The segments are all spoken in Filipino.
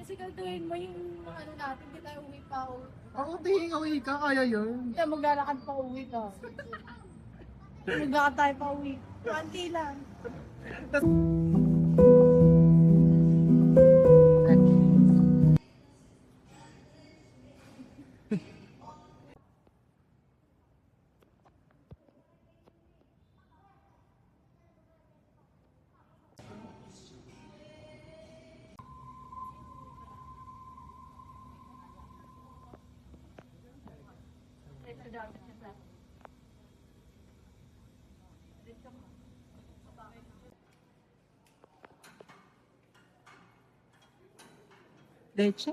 Siguraduhin mo yung ano natin, hindi tayo uwi pa. Ako tingin uwi ka, kaya yun. Hindi, maglalakad pa uwi ka. Maglalakad tayo pa uwi. Panti lang. Leche?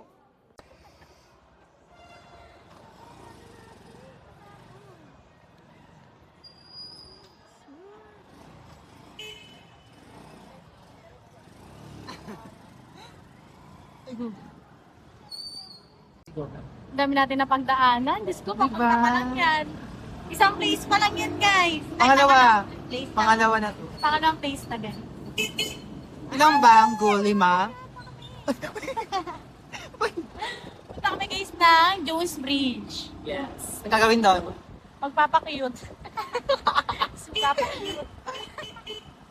Ang dami natin na pagdaanan. Diyos ko, papunta pa lang yan. Isang place pa lang yan, guys. Pangalawa. Place na. Pangalawa na to. Pangalawang place na, guys. Ilang ba ang goal? 5? Punta kami, guys, ng Jones Bridge. Yes. Ang gagawin doon? Magpapakiyot. Magpapakiyot.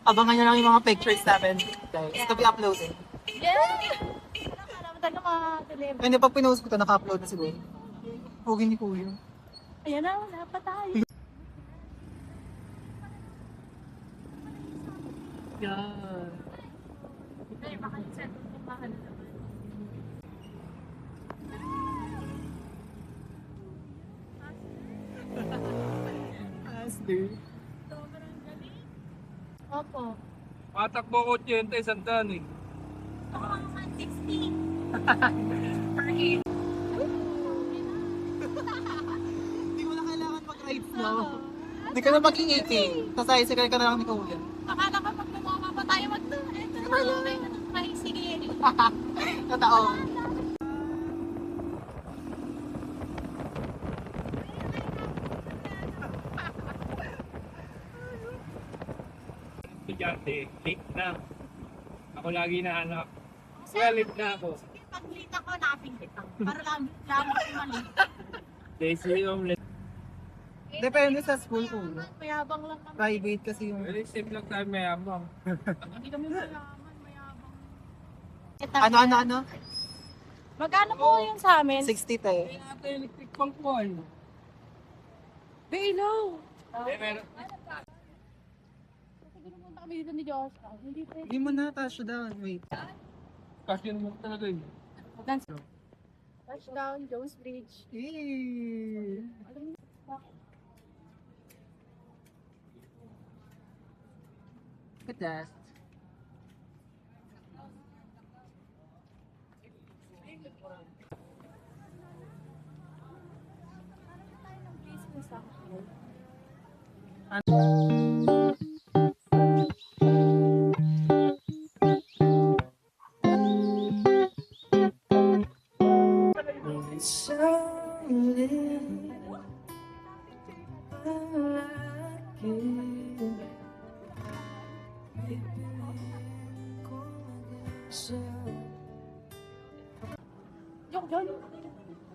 Abangan nyo lang yung mga pictures namin. Guys, to be uploaded. Yeah! Talaga mga-deliver. Hindi, pag pinost ko to, naka-upload na siguro. Huwag ni Kuya. Ayan na, wala pa tayo. Yeah. Ay, baka yung set yung mahal naman. Asli. Sobrang galing. Opo. Patakbo ko 80, isang daan eh. Ako ang 160. Per head. Hindi mo na kailangan mag-rides, no? Hindi ka na maging 80. Sasaysigal ka na lang ni Kuya. Akala ko pag lumama pa tayo mag-doon. Ito na lang tayo ng tricycle. Totoo. Estudyante, late na. Ako lagi na anak. Kaya late na ako. Pag late ako, nakapingit ako. Para lang kumali. Daisy yung late. Depende sa school ko. Mayabang lang kami. Private kasi yung... Very simple lang tayo mayabang. Hindi kami mayaman, mayabang. Ano? Magkano po yung sa amin? 60 tayo. Kaya natin electric pang po. Bailaw! Eh, meron. Siguro punta kami dito ni Diyos. Hindi pwede. Hindi mo na, touch down. Wait. Kasi yun mo talaga yun. Touchdown, Jones Bridge. Eh. Look at that. Yok, John.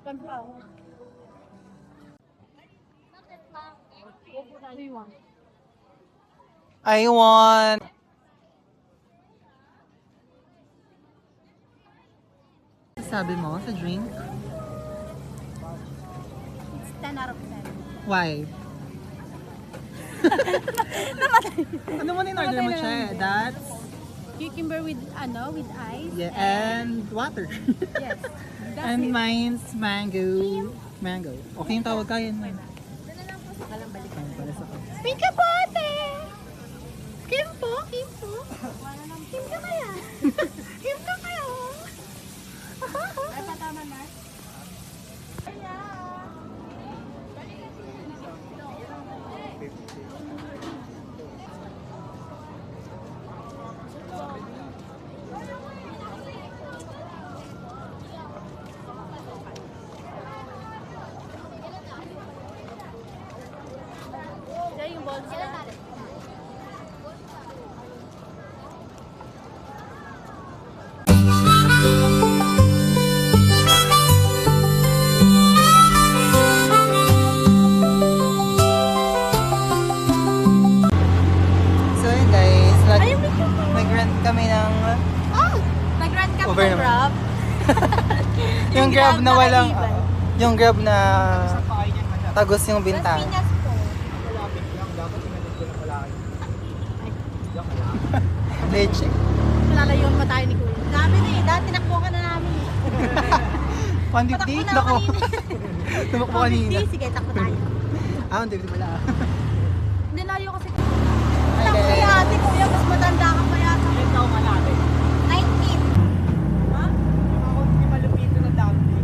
Ganda ako. I want... Sabi mo sa drink? It's 10 out of 10. Why? Ano mo in-order mo siya? That's... Cucumber with ice. Yeah, and water. Yes. And mine's mango. Mango. Okay yung tawag ka yun. Ano pala sa ko? Pika po, ate! Kim po? Kim po? Kim ka kaya? Kim ka kaya? Ay, patama na. Yung balls na. Uber naman. Grab. Yung Grab na walang, nakaibay. yung Grab na tagos yung Las bintana. Piñas po. Leche. Lalayon pa tayo ni Kuya. Sabi na eh, dati tinakbo ka na namin eh. Pandipdi? Patakbo na Nako. ako kanina. Tumakbo Oh, kanina. 50, sige, takbo tayo. Ah, hindi pala. Hindi layo kasi. Alam ko yung ate Kuya, mas matanda ka pa yata. Ilan taong ka natin? 19. Ha? Ako hindi malupito na dati.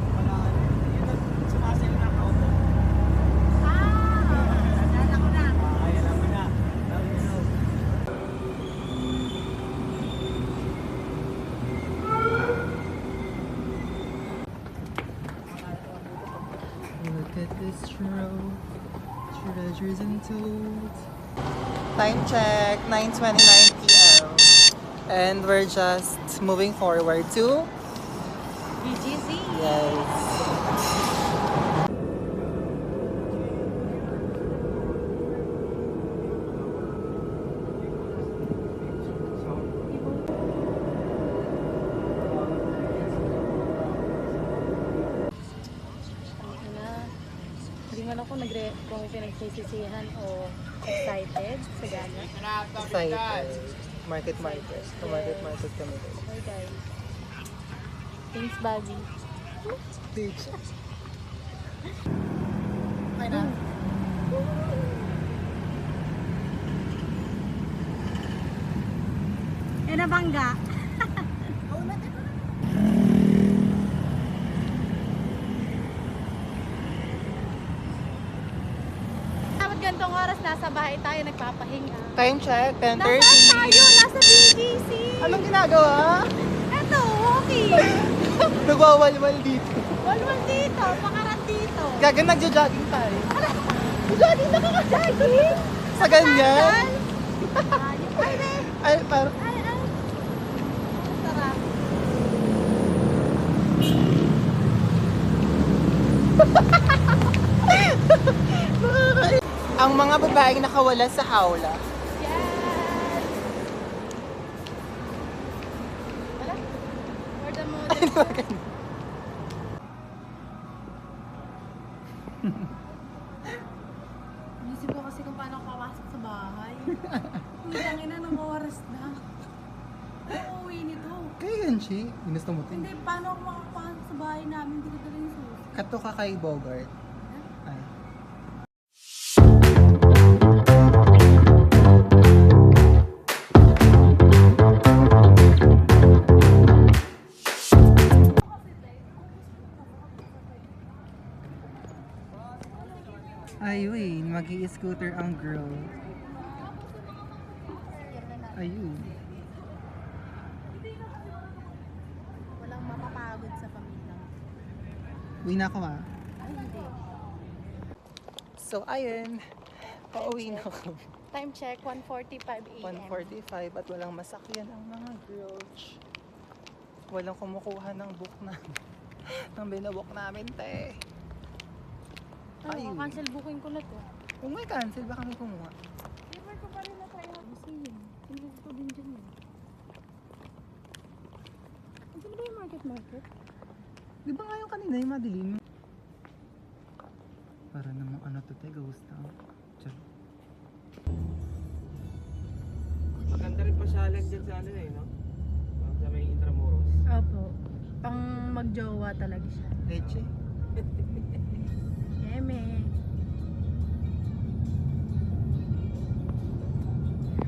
Wala ano. Yun ang sumasali ng auto. Nalala ko na. Ay, alam mo na. Now you know. Look at this road, treasures untold. Time check, 9:29 p.m. And we're just moving forward to BGC. yes. Hindi man ako kung pinagsisisihan o excited sa gana. Excited. Market. Market kami. Okay guys. Thanks, Bobby. Beach. Okay na. Yan na bangga. Dapat gantong oras nasa bahay tayo nagpapahinga. Time check, Nasaan 10:30. tayo? Nasa BGC. Anong ginagawa? Eto, walking. Nagwawalwal dito. Walwal dito, pakarat dito. Gaga, nagja-jogging tayo. Jogging na ka jogging? Sa ganyan? Ayun. Ay, ne. Ay, parang... Ay. Sarap. Ang mga babaeng nakawala sa hawla. Yes! Wala? For the model. Inisip ko kasi kung paano ako papasok sa bahay. Putang ina, nung oras na. Uuwi nito. Kaya yan, Chi. Ginusto mo Hindi, ito. paano ako makapasok sa bahay namin? Hindi ko dala yung susi. Kato ka kay Bogart. Ay. Ayun, mag-i-scooter ang girl. Ayun. Walang mapapagod sa pamilya. Uwi na ako ah. Ay, hindi. So, ayun. Pauwi na ako. Time check, 1:45 a.m. 1:45 at walang masakyan ang mga girls. Walang kumukuha ng book na ng binabook namin, te. Ano, cancel booking ko na to. Kung may cancel, baka may kumuha. Never ko pa rin na try na busihin. Hindi ko din dyan eh. Ano ba yung market? Di ba nga yung kanina yung madilim? Para namang ano to, te, ghost town. Tiyan. Maganda rin pasyalan dyan sa ano eh, no? Sa may Intramuros. Opo. Pang magjowa talaga siya. Leche.